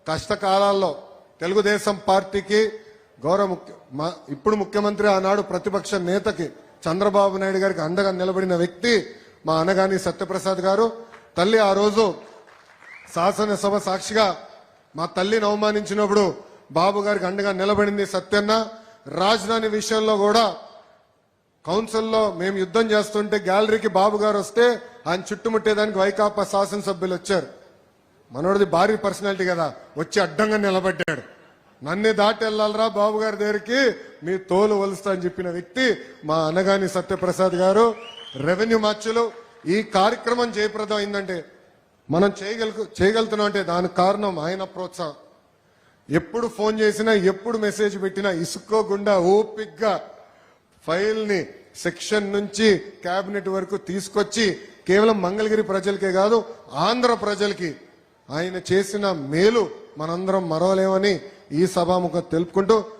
కష్టకాలాల్లో తెలుగుదేశం పార్టీకి ఇప్పుడు ముఖ్యమంత్రి ఆనాడు ప్రతిపక్ష నేతకి చంద్రబాబు నాయుడు గారికి అండగా నిలబడిన వ్యక్తి మా అనగాని సత్యప్రసాద్ గారు. తల్లి ఆ రోజు శాసనసభ సాక్షిగా మా తల్లిని అవమానించినప్పుడు బాబు గారికి అండగా నిలబడింది సత్యన్న. రాజధాని విషయంలో కూడా కౌన్సిల్లో మేము యుద్ధం చేస్తుంటే గ్యాలరీకి బాబు గారు వస్తే ఆయన చుట్టుముట్టేదానికి వైకాపా శాసనసభ్యులు వచ్చారు. మనోడిది భారీ పర్సనాలిటీ కదా, వచ్చి అడ్డంగా నిలబడ్డాడు. నన్ను దాటి వెళ్ళాలరా బాబు గారి దగ్గరికి, మీ తోలు వలుస్తా అని చెప్పిన వ్యక్తి మా అనగాని సత్యప్రసాద్ గారు. రెవెన్యూ మార్చులు ఈ కార్యక్రమం జయప్రదం అయిందంటే మనం చేయగలుగుతున్నాం అంటే దానికి కారణం ఆయన ప్రోత్సాహం. ఎప్పుడు ఫోన్ చేసినా ఎప్పుడు మెసేజ్ పెట్టినా ఇసుకోకుండా ఓపిక్గా ఫైల్ ని సెక్షన్ నుంచి కేబినెట్ వరకు తీసుకొచ్చి కేవలం మంగళగిరి ప్రజలకే కాదు ఆంధ్ర ప్రజలకి ఆయన చేసిన మేలు మనందరం మరవలేమని ఈ సభాముఖం తెలుపుకుంటూ